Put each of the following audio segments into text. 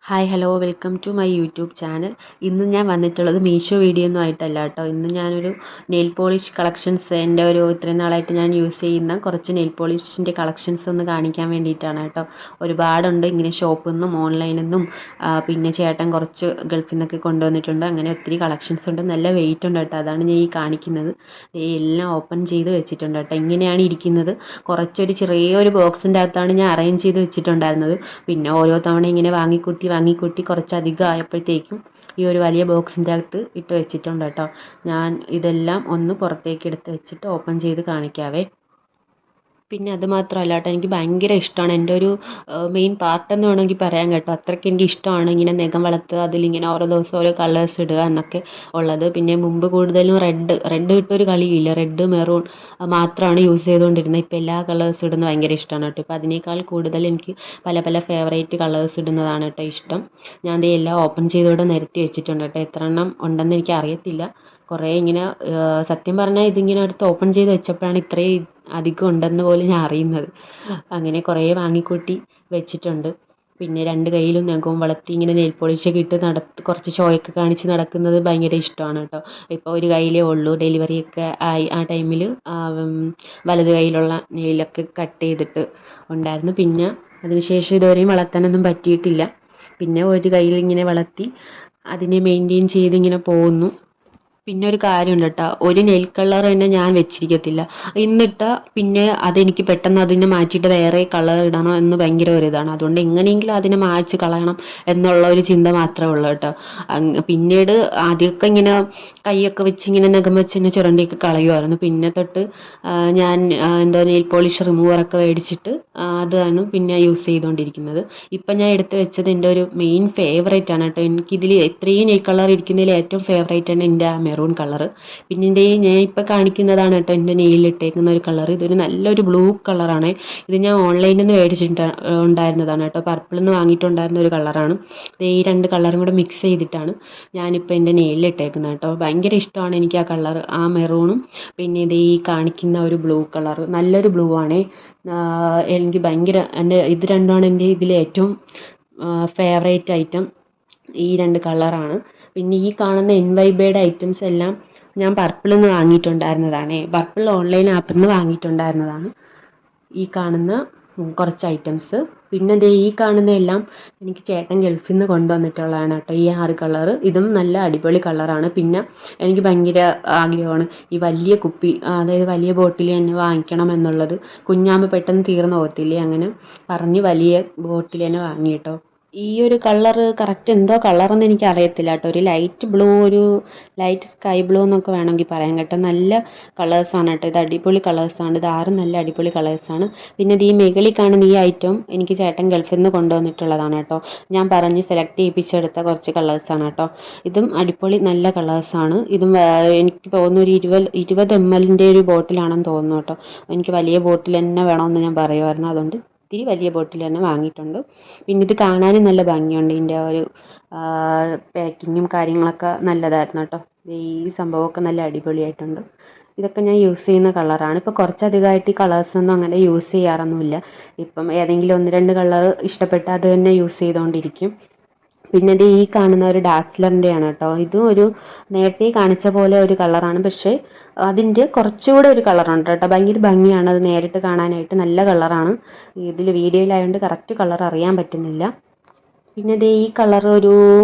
Hi hello welcome to my YouTube channel. ഇന്ന് ഞാൻ വന്നിട്ടുള്ളത് മീഷോ വീഡിയോ ഒന്നും ആയിട്ടല്ല കേട്ടോ. ഇന്ന് ഞാനൊരു നെയിൽ പോളിഷ് കളക്ഷൻസ് എൻ്റെ ഇത്രയും നാളായിട്ട് ഞാൻ യൂസ് ചെയ്യുന്ന കുറച്ച് നെയിൽ പോളിഷിൻ്റെ കളക്ഷൻസ് ഒന്ന് കാണിക്കാൻ വേണ്ടിയിട്ടാണ് കേട്ടോ. ഒരുപാടുണ്ട് ഇങ്ങനെ ഷോപ്പിൽ നിന്നും ഓൺലൈനിൽ നിന്നും പിന്നെ ചേട്ടൻ കുറച്ച് ഗൾഫിൽ നിന്നൊക്കെ കൊണ്ടുവന്നിട്ടുണ്ട്. അങ്ങനെ ഒത്തിരി കളക്ഷൻസ് ഉണ്ട്. നല്ല വെയിറ്റ് ഉണ്ട് കേട്ടോ. അതാണ് ഞാൻ ഈ കാണിക്കുന്നത്. എല്ലാം ഓപ്പൺ ചെയ്ത് വെച്ചിട്ടുണ്ട് കേട്ടോ. ഇങ്ങനെയാണ് ഇരിക്കുന്നത്. കുറച്ചൊരു ചെറിയൊരു ബോക്സിൻ്റെ അകത്താണ് ഞാൻ അറേഞ്ച് ചെയ്ത് വെച്ചിട്ടുണ്ടായിരുന്നത്. പിന്നെ ഓരോ തവണ ഇങ്ങനെ വാങ്ങിക്കൂട്ടി കുറച്ചധികം ആയപ്പോഴത്തേക്കും ഈ ഒരു വലിയ ബോക്സിൻ്റെ അകത്ത് ഇട്ട് വെച്ചിട്ടുണ്ട് കേട്ടോ. ഞാൻ ഇതെല്ലാം ഒന്ന് പുറത്തേക്ക് എടുത്ത് വെച്ചിട്ട് ഓപ്പൺ ചെയ്ത് കാണിക്കാവേ. പിന്നെ അത് മാത്രമല്ല കേട്ടോ, എനിക്ക് ഭയങ്കര ഇഷ്ടമാണ്. എൻ്റെ ഒരു മെയിൻ പാർട്ടെന്ന് വേണമെങ്കിൽ പറയാം കേട്ടോ. അത്രയ്ക്ക് എനിക്ക് ഇഷ്ടമാണ് ഇങ്ങനെ നഖം വളർത്തുക, അതിലിങ്ങനെ ഓരോ ദിവസം ഓരോ കളേഴ്സ് ഇടുക എന്നൊക്കെ ഉള്ളത്. പിന്നെ മുമ്പ് കൂടുതലും റെഡ് ഇട്ടൊരു കളിയില്ല, റെഡ് മെറൂൺ മാത്രമാണ് യൂസ് ചെയ്തുകൊണ്ടിരുന്നത്. ഇപ്പോൾ എല്ലാ കളേഴ്സ് ഇടുന്നത് ഭയങ്കര ഇഷ്ടമാണ് കേട്ടോ. ഇപ്പോൾ അതിനേക്കാൾ കൂടുതൽ എനിക്ക് പല പല ഫേവറേറ്റ് കളേഴ്സ് ഇടുന്നതാണ് കേട്ടോ ഇഷ്ടം. ഞാൻ ദേ എല്ലാം ഓപ്പൺ ചെയ്തുകൊണ്ട് നിരത്തി വെച്ചിട്ടുണ്ട് കേട്ടോ. എത്ര എണ്ണം ഉണ്ടെന്ന് എനിക്ക് അറിയത്തില്ല. കുറേ ഇങ്ങനെ സത്യം പറഞ്ഞാൽ ഇതിങ്ങനെ എടുത്ത് ഓപ്പൺ ചെയ്ത് വെച്ചപ്പോഴാണ് ഇത്രയും അധികം ഉണ്ടെന്ന് പോലും ഞാൻ അറിയുന്നത്. അങ്ങനെ കുറേ വാങ്ങിക്കൂട്ടി വെച്ചിട്ടുണ്ട്. പിന്നെ രണ്ട് കയ്യിലും നഖവും വളർത്തി ഇങ്ങനെ നെയിൽ പോളിഷൊക്കെ ഇട്ട് കുറച്ച് ഷോയൊക്കെ കാണിച്ച് നടക്കുന്നത് ഭയങ്കര ഇഷ്ടമാണ് കേട്ടോ. ഇപ്പോൾ ഒരു കയ്യിലേ ഉള്ളൂ. ഡെലിവറിയൊക്കെ ആയി ആ ടൈമിൽ വലത് കയ്യിലുള്ള നെയിലൊക്കെ കട്ട് ചെയ്തിട്ട് ഉണ്ടായിരുന്നു. പിന്നെ അതിനുശേഷം ഇതുവരെയും വളർത്താനൊന്നും പറ്റിയിട്ടില്ല. പിന്നെ ഒരു കയ്യിൽ ഇങ്ങനെ വളർത്തി അതിനെ മെയിൻറ്റെയിൻ ചെയ്ത് ഇങ്ങനെ പോകുന്നു. പിന്നെ ഒരു കാര്യമുണ്ട് കേട്ടോ, ഒരു നെയിൽ കളർ തന്നെ ഞാൻ വെച്ചിരിക്കത്തില്ല. ഇന്നിട്ടാൽ പിന്നെ അതെനിക്ക് പെട്ടെന്ന് അതിനെ മാറ്റിയിട്ട് വേറെ കളർ ഇടണം എന്ന് ഭയങ്കര ഒരിതാണ്. അതുകൊണ്ട് എങ്ങനെയെങ്കിലും അതിനെ മായ്ച്ച് കളയണം എന്നുള്ള ഒരു ചിന്ത മാത്രമേ ഉള്ളൂ കേട്ടോ. പിന്നീട് ആദ്യമൊക്കെ ഇങ്ങനെ കൈയൊക്കെ വെച്ച് ഇങ്ങനെ നഖം വെച്ച് ഇങ്ങനെ ചുരണ്ടിയൊക്കെ കളയുമായിരുന്നു. പിന്നെ തൊട്ട് ഞാൻ നെയിൽ പോളിഷ് റിമൂവറൊക്കെ മേടിച്ചിട്ട് അതാണ് പിന്നെ യൂസ് ചെയ്തുകൊണ്ടിരിക്കുന്നത്. ഇപ്പം ഞാൻ എടുത്ത് വെച്ചത് എൻ്റെ ഒരു മെയിൻ ഫേവറേറ്റ് ആണ് കേട്ടോ. എനിക്കിതിൽ എത്രയും നെയിൽ കളർ ഇരിക്കുന്നതിൽ ഏറ്റവും ഫേവറേറ്റ് ആണ് എൻ്റെ ആ മെറൂൺ കളർ. പിന്നെ ഞാൻ ഇപ്പോൾ കാണിക്കുന്നതാണ് കേട്ടോ എൻ്റെ നെയിലിട്ടേക്കുന്ന ഒരു കളർ. ഇതൊരു നല്ലൊരു ബ്ലൂ കളറാണ്. ഇത് ഞാൻ ഓൺലൈനിൽ നിന്ന് ഉണ്ടായിരുന്നതാണ് കേട്ടോ. പർപ്പിളിൽ നിന്ന് വാങ്ങിയിട്ടുണ്ടായിരുന്ന ഒരു കളറാണ്. ഈ രണ്ട് കളറും കൂടെ മിക്സ് ചെയ്തിട്ടാണ് ഞാനിപ്പോൾ എൻ്റെ നെയിലിട്ടേക്കുന്നത് കേട്ടോ. ഭയങ്കര ഇഷ്ടമാണ് എനിക്ക് ആ കളർ, ആ മെറൂണും പിന്നെ ഈ കാണിക്കുന്ന ഒരു ബ്ലൂ കളർ. നല്ലൊരു ബ്ലൂ ആണേ. എനിക്ക് ഭയങ്കര ഇത് രണ്ടുമാണ് എൻ്റെ ഇതിലെ ഏറ്റവും ഫേവറേറ്റ് ഐറ്റം. ഈ രണ്ട് കളറാണ്. പിന്നെ ഈ കാണുന്ന എൻവൈബയുടെ ഐറ്റംസ് എല്ലാം ഞാൻ പർപ്പിളിൽ നിന്ന് വാങ്ങിയിട്ടുണ്ടായിരുന്നതാണേ. പർപ്പിൾ ഓൺലൈൻ ആപ്പിൽ നിന്ന് വാങ്ങിയിട്ടുണ്ടായിരുന്നതാണ് ഈ കാണുന്ന കുറച്ച് ഐറ്റംസ്. പിന്നെ ഈ കാണുന്ന എല്ലാം എനിക്ക് ചേട്ടൻ ഗൾഫിൽ നിന്ന് കൊണ്ടുവന്നിട്ടുള്ളതാണ് കേട്ടോ. ഈ 6 കളറ് ഇതും നല്ല അടിപൊളി കളറാണ്. പിന്നെ എനിക്ക് ഭയങ്കര ആഗ്രഹമാണ് ഈ വലിയ കുപ്പി, അതായത് വലിയ ബോട്ടിൽ തന്നെ വാങ്ങിക്കണം എന്നുള്ളത്. കുഞ്ഞാകുമ്പോൾ പെട്ടെന്ന് തീർന്നു പോകത്തില്ലേ, അങ്ങനെ പറഞ്ഞ് വലിയ ബോട്ടിൽ തന്നെ വാങ്ങി കേട്ടോ. ഈ ഒരു കളറ് കറക്റ്റ് എന്തോ കളറെന്ന് എനിക്ക് അറിയത്തില്ല കേട്ടോ. ഒരു ലൈറ്റ് ബ്ലൂ, ഒരു ലൈറ്റ് സ്കൈ ബ്ലൂ എന്നൊക്കെ വേണമെങ്കിൽ പറയാം കേട്ടോ. നല്ല കളേഴ്സാണ് കേട്ടോ. ഇത് അടിപൊളി കളേഴ്സാണ്. ഇത് 6 നല്ല അടിപൊളി കളേഴ്സാണ്. പിന്നെ ഈ മുകളിൽ കാണുന്ന ഈ ഐറ്റം എനിക്ക് ചേട്ടൻ ഗൾഫിൽ നിന്ന് കൊണ്ടുവന്നിട്ടുള്ളതാണ് കേട്ടോ. ഞാൻ പറഞ്ഞ് സെലക്ട് ചെയ്യിപ്പിച്ചെടുത്ത കുറച്ച് കളേഴ്സാണ് കേട്ടോ. ഇതും അടിപൊളി നല്ല കളേഴ്സാണ്. ഇതും എനിക്ക് തോന്നുന്നു ഒരു 20 ml ഒരു ബോട്ടിലാണെന്ന് തോന്നുന്നു കേട്ടോ. എനിക്ക് വലിയ ബോട്ടിൽ തന്നെ വേണമെന്ന് ഞാൻ പറയുമായിരുന്നു. അതുകൊണ്ട് ഇത്തിരി വലിയ ബോട്ടിൽ തന്നെ വാങ്ങിയിട്ടുണ്ട്. പിന്നെ ഇത് കാണാനും നല്ല ഭംഗിയുണ്ട്. ഇതിൻ്റെ ഒരു പാക്കിങ്ങും കാര്യങ്ങളൊക്കെ നല്ലതായിരുന്നു കേട്ടോ. ഈ സംഭവമൊക്കെ നല്ല അടിപൊളിയായിട്ടുണ്ട്. ഇതൊക്കെ ഞാൻ യൂസ് ചെയ്യുന്ന കളറാണ്. ഇപ്പോൾ കുറച്ചധികമായിട്ട് ഈ കളേഴ്സൊന്നും അങ്ങനെ യൂസ് ചെയ്യാറൊന്നുമില്ല. ഇപ്പം ഏതെങ്കിലും 1-2 കളർ ഇഷ്ടപ്പെട്ടാൽ അത് തന്നെ യൂസ് ചെയ്തുകൊണ്ടിരിക്കും. പിന്നെ ഈ കാണുന്ന ഒരു ഡാസ്ലറിൻ്റെയാണ് കേട്ടോ. ഇതും ഒരു നേരത്തെ കാണിച്ച പോലെ ഒരു കളറാണ്. പക്ഷേ അതിൻ്റെ കുറച്ചുകൂടെ ഒരു കളറുണ്ട് കേട്ടോ. ഭയങ്കര ഭംഗിയാണ് അത് നേരിട്ട് കാണാനായിട്ട്. നല്ല കളറാണ്. ഇതിൽ വീഡിയോയിലായതുകൊണ്ട് കറക്റ്റ് കളർ അറിയാൻ പറ്റുന്നില്ല. പിന്നെ ഈ കളർ ഒരു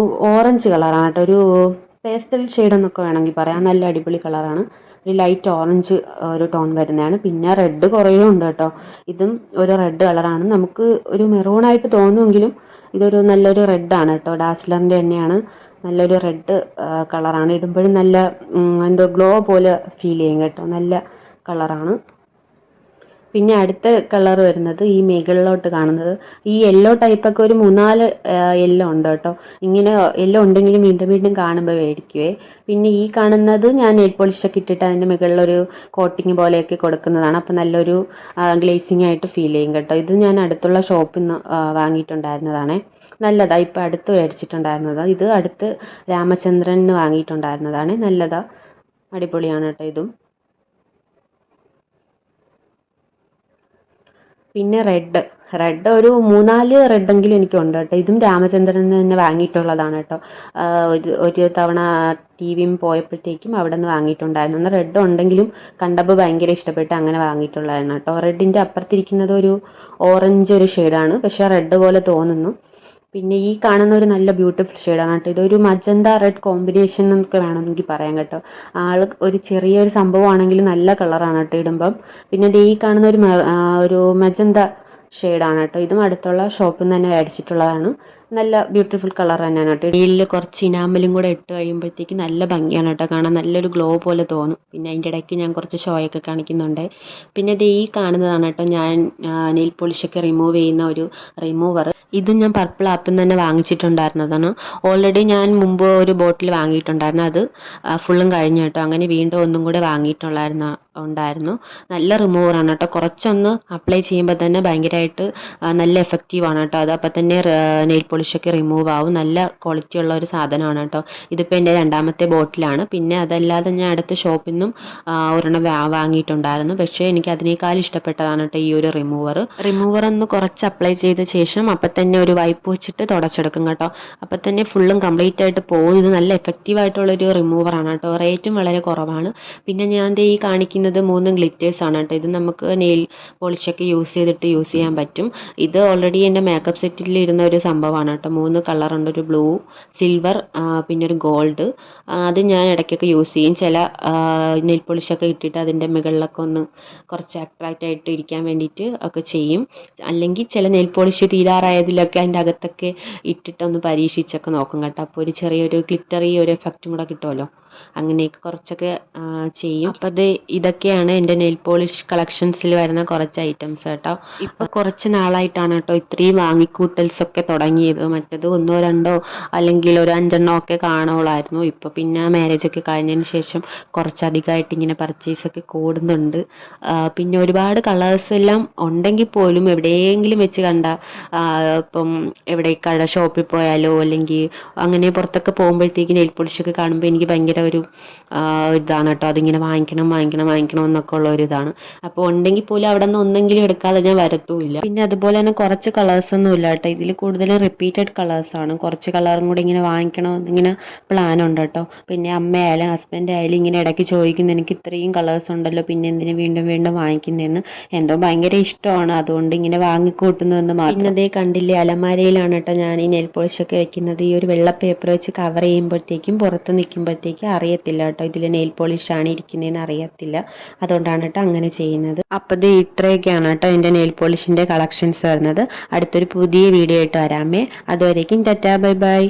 ഓറഞ്ച് കളറാണ് കേട്ടോ. ഒരു പേസ്റ്റൽ ഷെയ്ഡ് എന്നൊക്കെ വേണമെങ്കിൽ പറയാം. നല്ല അടിപൊളി കളറാണ്. ഒരു ലൈറ്റ് ഓറഞ്ച് ഒരു ടോൺ വരുന്നതാണ്. പിന്നെ റെഡ് കുറേയും ഉണ്ട് കേട്ടോ. ഇതും ഒരു റെഡ് കളറാണ്. നമുക്ക് ഒരു മെറൂണായിട്ട് തോന്നുമെങ്കിലും ഇതൊരു നല്ലൊരു റെഡാണ് കേട്ടോ. ഡാസ്ലറിൻ്റെ തന്നെയാണ്. നല്ലൊരു റെഡ് കളറാണ്. ഇടുമ്പോഴും നല്ല എന്തോ ഗ്ലോ പോലെ ഫീൽ ചെയ്യും കേട്ടോ. നല്ല കളറാണ്. പിന്നെ അടുത്ത കളർ വരുന്നത് ഈ മുകളിലോട്ട് കാണുന്നത് ഈ യെല്ലോ ടൈപ്പൊക്കെ ഒരു 3-4 യെല്ലോ ഉണ്ട് കേട്ടോ. ഇങ്ങനെ യെല്ലോ ഉണ്ടെങ്കിലും വീണ്ടും വീണ്ടും കാണുമ്പോൾ മേടിക്കുവേ. പിന്നെ ഈ കാണുന്നത് ഞാൻ നെയിൽ പോളിഷൊക്കെ ഇട്ടിട്ട് അതിൻ്റെ മുകളിലൊരു കോട്ടിങ് പോലെയൊക്കെ കൊടുക്കുന്നതാണ്. അപ്പോൾ നല്ലൊരു ഗ്ലേസിങ് ആയിട്ട് ഫീൽ ചെയ്യും കേട്ടോ. ഇത് ഞാൻ അടുത്തുള്ള ഷോപ്പിൽ നിന്ന് വാങ്ങിയിട്ടുണ്ടായിരുന്നതാണേ. നല്ലതാണ്. ഇപ്പോൾ അടുത്ത് മേടിച്ചിട്ടുണ്ടായിരുന്നതാണ്. ഇത് അടുത്ത് രാമചന്ദ്രൻ വാങ്ങിയിട്ടുണ്ടായിരുന്നതാണ്. നല്ലതാണ്, അടിപൊളിയാണ് കേട്ടോ ഇതും. പിന്നെ റെഡ് ഒരു 3-4 റെഡെങ്കിലും എനിക്കുണ്ട് കേട്ടോ. ഇതും രാമചന്ദ്രനിൽ നിന്ന് തന്നെ വാങ്ങിയിട്ടുള്ളതാണ് കേട്ടോ. ഒരു തവണ ടി.വിയും പോയപ്പോഴത്തേക്കും അവിടെ നിന്ന് വാങ്ങിയിട്ടുണ്ടായിരുന്നു. അന്ന് റെഡ് ഉണ്ടെങ്കിലും കണ്ടപ്പോൾ ഭയങ്കര ഇഷ്ടപ്പെട്ട് അങ്ങനെ വാങ്ങിയിട്ടുള്ളതാണ് കേട്ടോ. റെഡിൻ്റെ അപ്പുറത്തിരിക്കുന്നത് ഒരു ഓറഞ്ച് ഒരു ഷെയ്ഡാണ്, പക്ഷേ റെഡ് പോലെ തോന്നുന്നു. പിന്നെ ഈ കാണുന്ന ഒരു നല്ല ബ്യൂട്ടിഫുൾ ഷെയ്ഡാണ് കേട്ടോ. ഇതൊരു മജന്ത റെഡ് കോമ്പിനേഷൻ എന്നൊക്കെ വേണമെങ്കിൽ പറയാം കേട്ടോ. ഒരു ചെറിയൊരു സംഭവമാണെങ്കിലും നല്ല കളറാണ് കേട്ടോ ഇടുമ്പം. പിന്നെ ഈ കാണുന്ന ഒരു മജന്ത ഷെയ്ഡാണ് കേട്ടോ. ഇതും അടുത്തുള്ള ഷോപ്പിൽ നിന്ന് തന്നെ മേടിച്ചിട്ടുള്ളതാണ്. നല്ല ബ്യൂട്ടിഫുൾ കളർ തന്നെയാണ് കേട്ടോ. ഇടയിൽ കുറച്ച് ഇനാമലും കൂടെ ഇട്ട് കഴിയുമ്പോഴത്തേക്ക് നല്ല ഭംഗിയാണ് കേട്ടോ കാണാൻ. നല്ലൊരു ഗ്ലോ പോലെ തോന്നും. പിന്നെ അതിൻ്റെ ഇടയ്ക്ക് ഞാൻ കുറച്ച് ഷോയൊക്കെ കാണിക്കുന്നുണ്ട്. പിന്നെ ഈ കാണുന്നതാണ് കേട്ടോ ഞാൻ നെയിൽ പോളിഷൊക്കെ റിമൂവ് ചെയ്യുന്ന ഒരു റിമൂവർ. ഇത് ഞാൻ പർപ്പിൾ ആപ്പിൽ നിന്ന് തന്നെ വാങ്ങിച്ചിട്ടുണ്ടായിരുന്നതാണ്. ഓൾറെഡി ഞാൻ മുമ്പ് ഒരു ബോട്ടിൽ വാങ്ങിയിട്ടുണ്ടായിരുന്നു. അത് ഫുള്ളും കഴിഞ്ഞു കേട്ടോ. അങ്ങനെ വീണ്ടും ഒന്നും കൂടെ ഉണ്ടായിരുന്നു. നല്ല റിമൂവറാണ് കേട്ടോ. കുറച്ചൊന്ന് അപ്ലൈ ചെയ്യുമ്പോൾ തന്നെ ഭയങ്കരമായിട്ട് നല്ല എഫക്റ്റീവാണ് കേട്ടോ. അത് അപ്പം തന്നെ നെയിൽ പോളിഷൊക്കെ റിമൂവ് ആവും. നല്ല ക്വാളിറ്റി ഉള്ള ഒരു സാധനമാണ് കേട്ടോ. ഇതിപ്പോൾ എൻ്റെ 2ാമത്തെ ബോട്ടിലാണ്. പിന്നെ അതല്ലാതെ ഞാൻ അടുത്ത ഷോപ്പിൽ നിന്നും ഒരെണ്ണം വാങ്ങിയിട്ടുണ്ടായിരുന്നു. പക്ഷേ എനിക്ക് അതിനേക്കാൾ ഇഷ്ടപ്പെട്ടതാണ് കേട്ടോ ഈ ഒരു റിമൂവർ ഒന്ന് കുറച്ച് അപ്ലൈ ചെയ്ത ശേഷം അപ്പം തന്നെ ഒരു വൈപ്പ് വെച്ചിട്ട് തുടച്ചെടുക്കും കേട്ടോ. അപ്പം തന്നെ ഫുള്ളും കംപ്ലീറ്റ് ആയിട്ട് പോകും. ഇത് നല്ല എഫക്റ്റീവായിട്ടുള്ളൊരു റിമൂവറാണ് കേട്ടോ. റേറ്റും വളരെ കുറവാണ്. പിന്നെ ഞാൻ ഈ കാണിക്കുന്നത് 3 ഗ്ലിറ്റേഴ്സാണ് കേട്ടോ. ഇത് നമുക്ക് നെയിൽ പോളിഷൊക്കെ യൂസ് ചെയ്യാൻ പറ്റും. ഇത് ഓൾറെഡി എൻ്റെ മേക്കപ്പ് സെറ്റിൽ ഇരുന്ന ഒരു സംഭവമാണ് കേട്ടോ. 3 കളറുണ്ട്. ഒരു ബ്ലൂ, സിൽവർ, പിന്നെ ഒരു ഗോൾഡ്. അത് ഞാൻ ഇടയ്ക്കൊക്കെ യൂസ് ചെയ്യും. ചില നെയിൽ പോളിഷൊക്കെ ഇട്ടിട്ട് അതിൻ്റെ മുകളിലൊക്കെ ഒന്ന് കുറച്ച് അട്രാക്റ്റ് ആയിട്ട് ഇരിക്കാൻ വേണ്ടിയിട്ട് ഒക്കെ ചെയ്യും. അല്ലെങ്കിൽ ചില നെയിൽ പോളിഷ് തീരാറായതിലൊക്കെ അതിൻ്റെ അകത്തൊക്കെ ഇട്ടിട്ടൊന്ന് പരീക്ഷിച്ചൊക്കെ നോക്കും കേട്ടോ. അപ്പോൾ ഒരു ചെറിയൊരു ഗ്ലിറ്ററി ഒരു എഫക്റ്റും കൂടെ കിട്ടുമല്ലോ. അങ്ങനെയൊക്കെ കുറച്ചൊക്കെ ചെയ്യും. അപ്പോൾ ഇതൊക്കെയാണ് എൻ്റെ നെയിൽ പോളിഷ് കളക്ഷൻസിൽ വരുന്ന കുറച്ച് ഐറ്റംസ് കേട്ടോ. ഇപ്പോൾ കുറച്ച് നാളായിട്ടാണ് കേട്ടോ ഇത്രയും വാങ്ങിക്കൂട്ടൽസൊക്കെ തുടങ്ങിയത്. മറ്റത് 1-2 അല്ലെങ്കിൽ ഒരു 5 ഒക്കെ കാണുള്ളായിരുന്നു. ഇപ്പോൾ പിന്നെ മാരേജൊക്കെ കഴിഞ്ഞതിന് ശേഷം കുറച്ചധികമായിട്ട് ഇങ്ങനെ പർച്ചേസൊക്കെ കൂടുന്നുണ്ട്. പിന്നെ ഒരുപാട് കളേഴ്സ് എല്ലാം ഉണ്ടെങ്കിൽ പോലും എവിടെയെങ്കിലും വെച്ച് കണ്ട ഇപ്പം എവിടെ ഷോപ്പിൽ പോയാലോ അല്ലെങ്കിൽ അങ്ങനെ പുറത്തൊക്കെ പോകുമ്പോഴത്തേക്ക് നെയിൽ പോളിഷൊക്കെ കാണുമ്പോൾ എനിക്ക് ഭയങ്കര ഒരു ഇതാണ് കേട്ടോ. അതിങ്ങനെ വാങ്ങിക്കണം എന്നൊക്കെ ഉള്ള ഒരു ഇതാണ്. അപ്പോൾ ഉണ്ടെങ്കിൽ പോലും അവിടെ നിന്ന് ഒന്നെങ്കിലും എടുക്കാതെ ഞാൻ വരത്തുമില്ല. പിന്നെ അതുപോലെ തന്നെ കുറച്ച് കളേഴ്സൊന്നും ഇല്ല കേട്ടോ. ഇതിൽ കൂടുതലും റിപ്പീറ്റഡ് കളേഴ്സാണ്. കുറച്ച് കളറും കൂടി ഇങ്ങനെ വാങ്ങിക്കണമെന്നിങ്ങനെ പ്ലാൻ ഉണ്ട് കേട്ടോ. പിന്നെ അമ്മയായാലും ഹസ്ബൻഡായാലും ഇങ്ങനെ ഇടയ്ക്ക് ചോദിക്കുന്നു, എനിക്ക് ഇത്രയും കളേഴ്സ് ഉണ്ടല്ലോ, പിന്നെ എന്തിനു വീണ്ടും വീണ്ടും വാങ്ങിക്കുന്നതെന്ന്. എന്തോ ഭയങ്കര ഇഷ്ടമാണ്, അതുകൊണ്ട് ഇങ്ങനെ വാങ്ങിക്കൂട്ടുന്നതെന്ന് മാത്രം. പിന്നെ അതേ കണ്ടില്ലേ, അലമാരയിലാണ് കേട്ടോ ഞാൻ ഈ നെയിൽ പോളിഷൊക്കെ വെക്കുന്നത്. ഈ ഒരു വെള്ള പേപ്പർ വെച്ച് കവർ ചെയ്യുമ്പോഴത്തേക്കും പുറത്ത് നിൽക്കുമ്പോഴത്തേക്കും അറിയത്തില്ല കേട്ടോ ഇതിൽ നെയിൽ പോളിഷാണ് ഇരിക്കുന്നതെന്ന് അറിയത്തില്ല. അതുകൊണ്ടാണ് കേട്ടോ അങ്ങനെ ചെയ്യുന്നത്. അപ്പോൾ ഇത്രയൊക്കെയാണ് കേട്ടോ എൻ്റെ നെയിൽ പോളിഷിൻ്റെ കളക്ഷൻസ് വരുന്നത്. അടുത്തൊരു പുതിയ വീഡിയോ ആയിട്ട് വരാമേ. അതുവരേക്കും ടാറ്റാ, ബൈ ബൈ.